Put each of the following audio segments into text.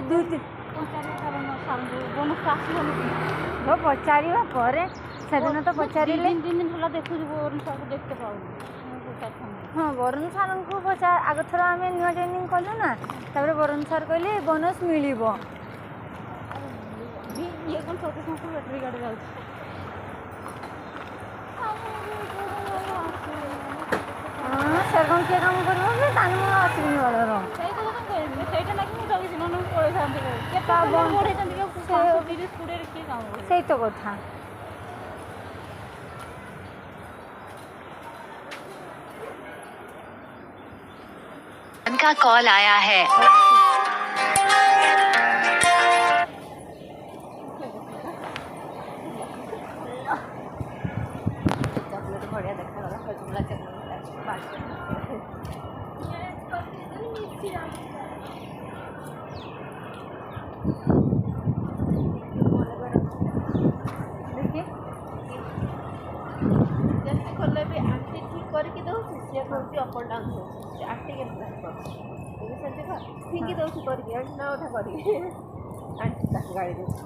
ଦୁଇ ପଚାରିବା ପରେ ସେଦିନ ତ ପଚାରିଲେ 3 ଦିନ ହେଲା ଦେଖୁଛୁ ବରୁଣ ସାର୍କୁ ଦେଖତେ ପାଉନି। ହଁ ବରୁଣ ସାର୍ଙ୍କୁ ଆଗଥର ଆମେ ନୂଆ ଜଏନିଂ କଲୁ ନା ତାପରେ ବରୁଣ ସାର୍ କହିଲେ ବୋନସ୍ ମିଳିବ। ଇଏ କ'ଣ ସବୁ ସମସ୍ତଙ୍କୁ ବ୍ୟାଟେରୀ ଗାଡ଼ି ଯାଉଛି। ସେ କ'ଣ କିଏ କାମ କରିବ ଯେ ତାହେଲେ ମୁଁ ଆସିବିନି ବଳର ସେଇଟା ଲାଗି ମୁଁ ଜଗିଛି ନହେଲେ ମୁଁ ପଳେଇଥାନ୍ତି। କେତେ ବଢ଼େଇଛନ୍ତି 530-20 କିଏ କାମ କରିବ। ସେଇ ତ କଥା। का कॉल आया है। ଚକୋଲେଟ୍ ବଢ଼ିଆ ଦେଖାଗଲା ହଜମଲା ଯେତେ କଲେ ବି ଆଣ୍ଟି ଠିକ୍ କରିକି ଦେଉଛି ସିଏ କହୁଛି ଅପ୍ ଆଣ୍ଡ ଡାଉନ୍ ହେଉଛି। ଆଣ୍ଟି କେମିତି କରୁଛି ସେମିତି ଠିକ୍ ଦେଉଛି କରିକି ଆଣ୍ଟି ନା କଥା କରିକି ଆଣ୍ଟି ତାକୁ ଗାଳି ଦେଉଛି।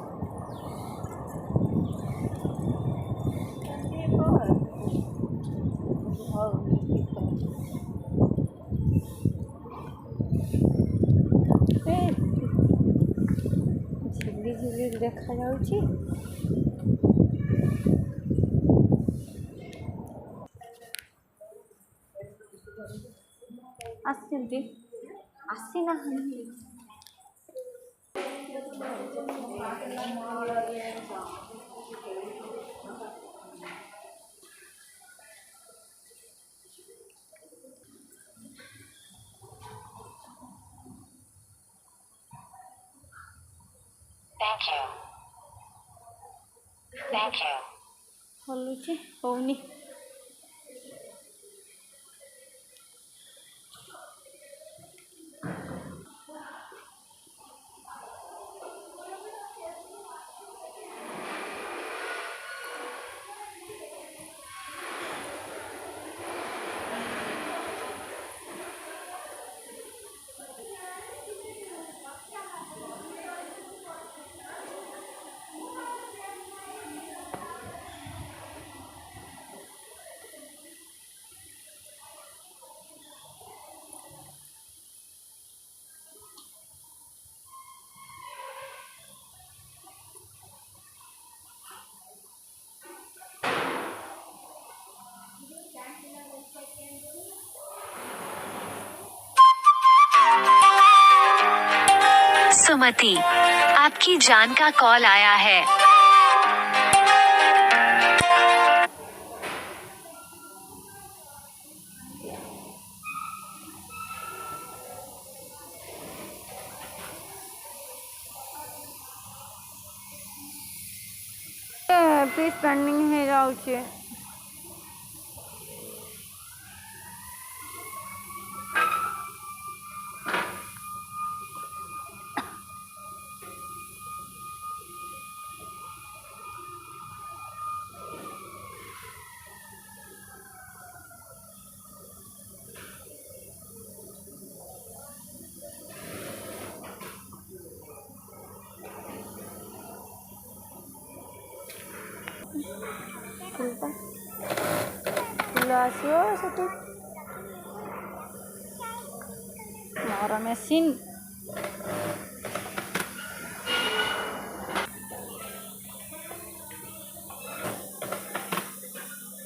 ହଉ ଝିଲି ଝିଲି ଦେଖାଯାଉଛି। ଆସିଛନ୍ତି ଆସିନାହାନ୍ତି। ହଲୁଛି ହଉନି। सुमति, आपकी जान का कॉल आया है। प्लीज पेंडिंग है जाऊँ। फुल आसो से मोर मेसीन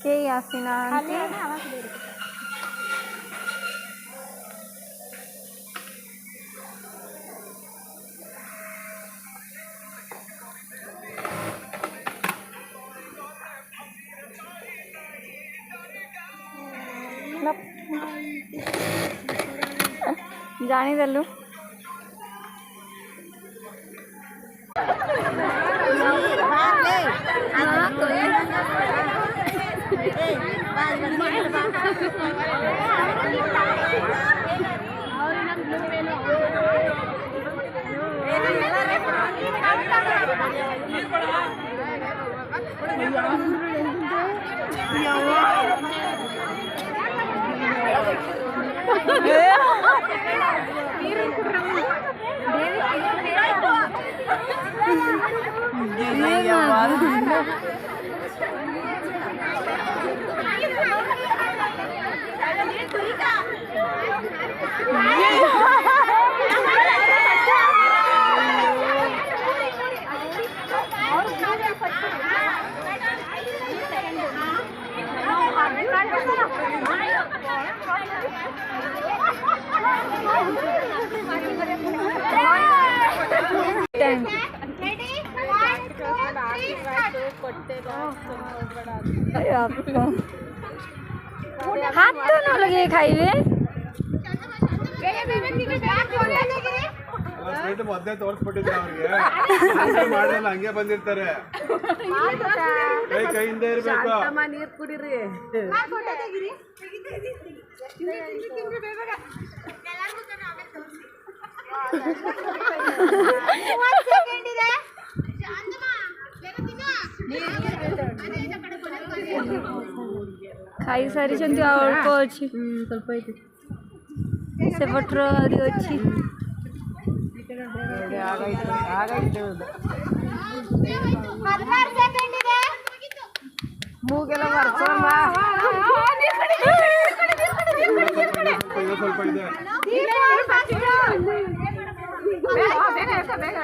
कई आसीना जानीदेलु हाथ तो न लगे खाइबे ಮೊದಲೇ ತೋರಿಸ್ಬಿಟ್ಟಿದ್ರೆ ಅವ್ರಿಗೆ ಮಾಡಲ್ಲ ಹಂಗೆ ಬಂದಿರ್ತಾರೆ ಕೈಯಿಂದ ಇರ್ಬೇಕು ನೀರು ಕುಡೀರಿ खाई सारी अल्प अच्छी सेपटर अच्छी ಮೂಗೆಲ್ಲ ಮರ್ಸೋಣ ಸ್ವಲ್ಪ ಇದೆ ಬೇಗ